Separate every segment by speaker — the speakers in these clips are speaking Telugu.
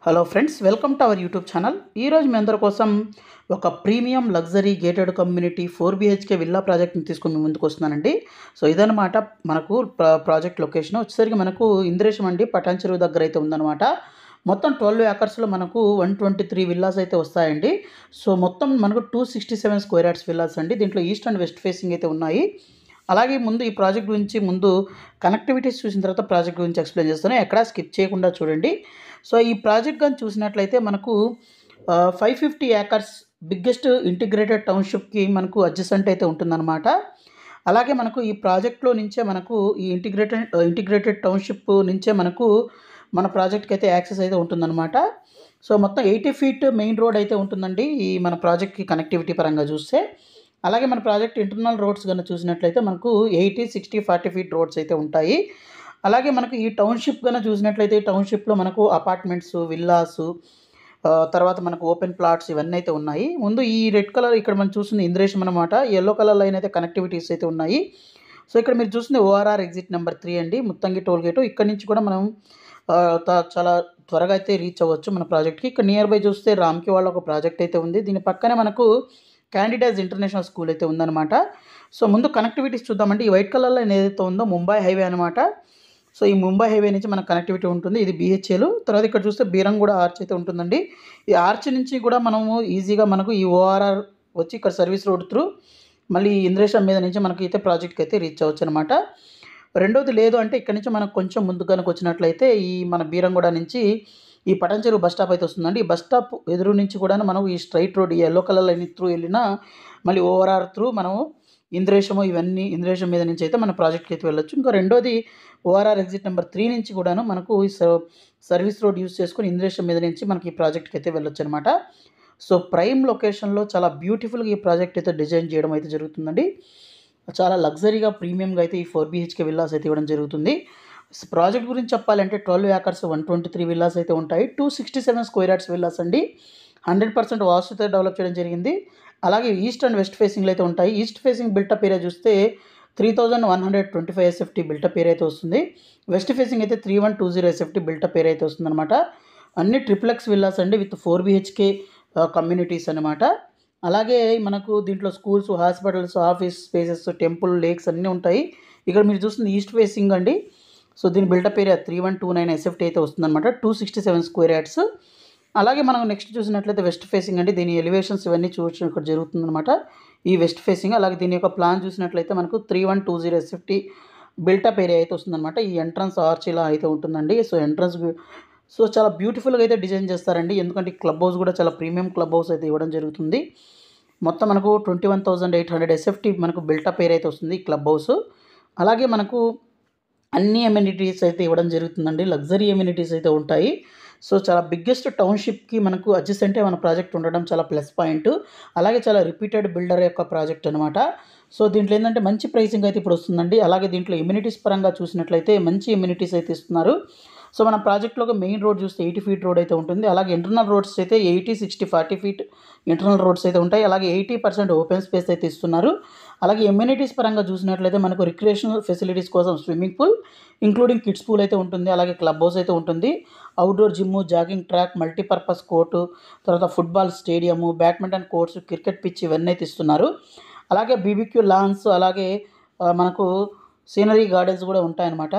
Speaker 1: Hello friends, welcome to our YouTube channel. ఈరోజు మీ అందరి కోసం ఒక premium luxury gated community 4 BHK villa ప్రాజెక్ట్ని తీసుకొని మీ ముందుకు వస్తున్నానండి. సో ఇదనమాట మనకు ప్రాజెక్ట్ లొకేషన్ వచ్చేసరికి మనకు ఇంద్రేశం అండి, పటాన్ చెరువు దగ్గర అయితే ఉందన్నమాట. మొత్తం 12 ఏకర్స్లో మనకు 123 విల్లాస్ అయితే వస్తాయండి. సో మొత్తం మనకు 267 స్క్వేర్ యార్డ్స్ విల్లాస్ అండి. దీంట్లో ఈస్ట్ అండ్ వెస్ట్ ఫేసింగ్ అయితే ఉన్నాయి. అలాగే ముందు ఈ ప్రాజెక్ట్ గురించి కనెక్టివిటీస్ చూసిన తర్వాత ప్రాజెక్ట్ గురించి ఎక్స్ప్లెయిన్ చేస్తాను. ఎక్కడా స్కిప్ చేయకుండా చూడండి. సో ఈ ప్రాజెక్ట్ కానీ చూసినట్లయితే మనకు 550 ఏకర్స్ బిగ్గెస్ట్ ఇంటిగ్రేటెడ్ టౌన్షిప్కి మనకు అడ్జసెంట్ అయితే ఉంటుందన్నమాట. అలాగే మనకు ఈ ప్రాజెక్ట్లో నుంచే మనకు ఈ ఇంటిగ్రేటెడ్ టౌన్షిప్ నుంచే మనకు మన ప్రాజెక్ట్కి అయితే యాక్సెస్ అయితే ఉంటుందన్నమాట. సో మొత్తం 80 ఫీట్ మెయిన్ రోడ్ అయితే ఉంటుందండి ఈ మన ప్రాజెక్ట్కి కనెక్టివిటీ పరంగా చూస్తే. అలాగే మన ప్రాజెక్ట్ ఇంటర్నల్ రోడ్స్ కనుక చూసినట్లయితే మనకు 80, 60, 40 ఫీట్ రోడ్స్ అయితే ఉంటాయి. అలాగే మనకు ఈ టౌన్షిప్ కనుక చూసినట్లయితే టౌన్షిప్లో మనకు అపార్ట్మెంట్స్, విల్లాస్, తర్వాత మనకు ఓపెన్ ప్లాట్స్ ఇవన్నీ అయితే ఉన్నాయి. ముందు ఈ రెడ్ కలర్ ఇక్కడ మనం చూస్తుంది ఇంద్రేశం అనమాట. ఎల్లో కలర్ లైన్ అయితే కనెక్టివిటీస్ అయితే ఉన్నాయి. సో ఇక్కడ మీరు చూస్తుంది ORR ఎగ్జిట్ నెంబర్ 3 అండి, ముత్తంగి టోల్ గేటు. ఇక్కడ నుంచి కూడా మనం చాలా త్వరగా అయితే రీచ్ అవ్వచ్చు మన ప్రాజెక్ట్కి. ఇక్కడ నియర్ బై చూస్తే రామ్కి వాళ్ళ ఒక ప్రాజెక్ట్ అయితే ఉంది. దీని పక్కనే మనకు క్యాండిడేట్స్ ఇంటర్నేషనల్ స్కూల్ అయితే ఉందన్నమాట. సో ముందు కనెక్టివిటీస్ చూద్దామంటే ఈ వైట్ కలర్ లైన్ ఏదైతే ఉందో ముంబై హైవే అనమాట. సో ఈ ముంబై హైవే నుంచి మనకు కనెక్టివిటీ ఉంటుంది. ఇది BHAలు. తర్వాత ఇక్కడ చూస్తే బీరంగూడ ఆర్చ్ అయితే ఉంటుందండి. ఈ ఆర్చ్ నుంచి కూడా మనము ఈజీగా మనకు ఈ ORR వచ్చి ఇక్కడ సర్వీస్ రోడ్ త్రూ మళ్ళీ ఇంద్రేశం మీద నుంచి మనకి అయితే ప్రాజెక్ట్కి అయితే రీచ్ అవ్వచ్చు అనమాట. రెండోది లేదు అంటే ఇక్కడ నుంచి మనకు కొంచెం ముందు కనుక వచ్చినట్లయితే ఈ మన బీరంగూడ నుంచి ఈ పటాన్ చెరువు బస్ స్టాప్ అయితే వస్తుందండి. ఈ బస్ స్టాప్ ఎదురు నుంచి కూడా మనం ఈ స్ట్రైట్ రోడ్ ఈ ఎల్లో కలర్ లైన్ త్రూ వెళ్ళినా మళ్ళీ ORR త్రూ మనము ఇంద్రేశం మీద నుంచి అయితే మన ప్రాజెక్ట్కి అయితే వెళ్ళొచ్చు. ఇంకా రెండోది ORR ఎగ్జిట్ నెంబర్ 3 నుంచి కూడాను మనకు ఈ సర్వీస్ రోడ్ యూస్ చేసుకొని ఇంద్రేశం మీద నుంచి మనకి ఈ ప్రాజెక్ట్కి అయితే వెళ్ళొచ్చు అనమాట. సో ప్రైమ్ లొకేషన్లో చాలా బ్యూటిఫుల్గా ఈ ప్రాజెక్ట్ అయితే డిజైన్ చేయడం అయితే జరుగుతుందండి. చాలా లగ్జరీగా ప్రీమియంగా అయితే ఈ 4 BHK విల్లాస్ అయితే ఇవ్వడం జరుగుతుంది. ప్రాజెక్ట్ గురించి చెప్పాలంటే 12 ఏకర్స్ 123 విల్లాస్ అయితే ఉంటాయి. 267 స్క్వేర్ యార్డ్స్ విల్లాస్ అండి. 100% వాస్తుతో డెవలప్ చేయడం జరిగింది. అలాగే ఈస్ట్ అండ్ వెస్ట్ ఫేసింగ్లో అయితే ఉంటాయి. ఈస్ట్ ఫేసింగ్ బిల్టప్ ఏరియా చూస్తే 3125 SFT బిల్టప్ ఏరియా అయితే వస్తుంది. వెస్ట్ ఫేసింగ్ అయితే 3120 SFT బిల్టప్ ఏరియా అయితే వస్తుంది అనమాట. అన్ని ట్రిప్లెక్స్ విల్లాస్ అండి విత్ 4 BHK కమ్యూనిటీస్ అనమాట. అలాగే మనకు దీంట్లో schools, hospitals, office spaces, temple, lakes అన్నీ ఉంటాయి. ఇక్కడ మీరు చూస్తుంది ఈస్ట్ ఫేసింగ్ అండి. సో దీని బిల్టప్ ఏరియా 3129 SFT అయితే వస్తుందన్నమాట. 267 స్క్వేర్ యార్డ్స్. అలాగే మనం నెక్స్ట్ చూసినట్లయితే వెస్ట్ ఫేసింగ్ అండి. దీని ఎలివేషన్స్ ఇవన్నీ చూడడం ఇక్కడ జరుగుతుందన్నమాట. ఈ వెస్ట్ ఫేసింగ్. అలాగే దీని యొక్క ప్లాన్ చూసినట్లయితే మనకు 3120 SFT బిల్టప్ ఏరియా అయితే వస్తుందన్నమాట. ఈ ఎంట్రన్స్ ఆర్చ్ ఇలా అయితే ఉంటుందండి. సో చాలా బ్యూటిఫుల్గా అయితే డిజైన్ చేస్తారండి. ఎందుకంటే క్లబ్ హౌస్ కూడా చాలా ప్రీమియం క్లబ్ హౌస్ అయితే ఇవ్వడం జరుగుతుంది. మొత్తం మనకు 21,800 SFT మనకు బిల్టప్ ఏరియా అయితే వస్తుంది ఈ క్లబ్ హౌస్. అలాగే మనకు అన్ని ఎమ్యూనిటీస్ అయితే ఇవ్వడం జరుగుతుందండి. లగ్జరీ ఎమ్యూనిటీస్ అయితే ఉంటాయి. సో చాలా బిగ్గెస్ట్ టౌన్షిప్కి మనకు అడ్జసెంటే మన ప్రాజెక్ట్ ఉండడం చాలా ప్లస్ పాయింట్. అలాగే చాలా రిపీటెడ్ బిల్డర్ యొక్క ప్రాజెక్ట్ అనమాట. సో దీంట్లో ఏంటంటే మంచి ప్రైసింగ్ అయితే ఇప్పుడు వస్తుందండి. అలాగే దీంట్లో ఎమ్యూనిటీస్ పరంగా చూసినట్లయితే మంచి ఎమ్యూనిటీస్ అయితే ఇస్తున్నారు. సో మన ప్రాజెక్ట్లో మెయిన్ రోడ్ చూస్తే 80 ఫీట్ రోడ్ అయితే ఉంటుంది. అలాగే ఇంటర్నల్ రోడ్స్ అయితే 80, 60, 40 ఫీట్ ఇంటర్నల్ రోడ్స్ అయితే ఉంటాయి. అలాగే 80% ఓపెన్ స్పేస్ అయితే ఇస్తున్నారు. అలాగే ఎమ్యూనిటీస్ పరంగా చూసినట్లయితే మనకు రిక్రియేషనల్ ఫెసిలిటీస్ కోసం swimming pool including kids pool అయితే ఉంటుంది. అలాగే క్లబ్ హౌస్ అయితే ఉంటుంది. Outdoor gym, jogging track, multipurpose court, తర్వాత football stadium, badminton courts, cricket pitch ఇవన్నీ అయితే ఇస్తున్నారు. అలాగే BBQ లాన్స్, అలాగే మనకు సీనరీ గార్డెన్స్ కూడా ఉంటాయన్నమాట.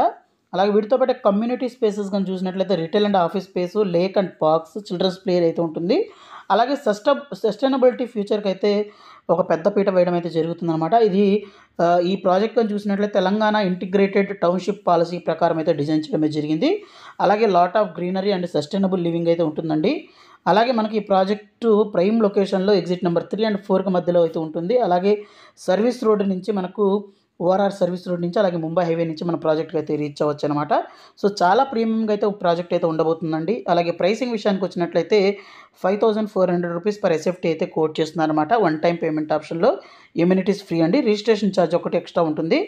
Speaker 1: అలాగే వీటితో పాటు కమ్యూనిటీ స్పేసెస్ కానీ చూసినట్లయితే retail and office space, lake and parks, children's play అయితే ఉంటుంది. అలాగే సస్టైనబిలిటీ ఫ్యూచర్కి అయితే ఒక పెద్ద పీట వేయడం అయితే జరుగుతుందన్నమాట. ఇది ఈ ప్రాజెక్ట్ కానీ చూసినట్లయితే తెలంగాణ ఇంటిగ్రేటెడ్ టౌన్షిప్ పాలసీ ప్రకారం అయితే డిజైన్ చేయడమే జరిగింది. అలాగే lot of greenery and sustainable living అయితే ఉంటుందండి. అలాగే మనకి ఈ ప్రాజెక్టు ప్రైమ్ లొకేషన్లో ఎగ్జిట్ నెంబర్ 3 and 4 మధ్యలో అయితే ఉంటుంది. అలాగే సర్వీస్ రోడ్ నుంచి మనకు ORR సర్వీస్ రోడ్ నుంచి అలాగే ముంబై హైవే నుంచి మన ప్రాజెక్ట్కి అయితే రీచ్ అవ్వచ్చు అనమాట. సో చాలా ప్రీమియంగా అయితే ప్రాజెక్ట్ అయితే ఉండబోతుందండి. అలాగే ప్రైసింగ్ విషయానికి వచ్చినట్లయితే 5400 రూపీస్ పర్ SFT అయితే కోట్ చేస్తున్నారు అనమాట. వన్ టైం పేమెంట్ ఆప్షన్లో ఎమ్యూనిటీస్ ఫ్రీ అండి. రిజిస్ట్రేషన్ ఛార్జ్ ఒకటి ఎక్స్ట్రా ఉంటుంది.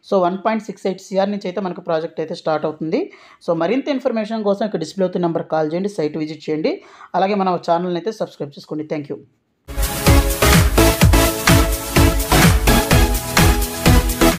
Speaker 1: సో 1.68 CR నుంచి అయితే మనకు ప్రాజెక్ట్ అయితే స్టార్ట్ అవుతుంది. సో మరింత ఇన్ఫర్మేషన్ కోసం ఇక్కడ డిస్ప్లే అవుతున్న నెంబర్ కాల్ చేయండి, సైట్ విజిట్ చేయండి. అలాగే మన ఛానల్ని అయితే సబ్స్క్రైబ్ చేసుకోండి. Thank you.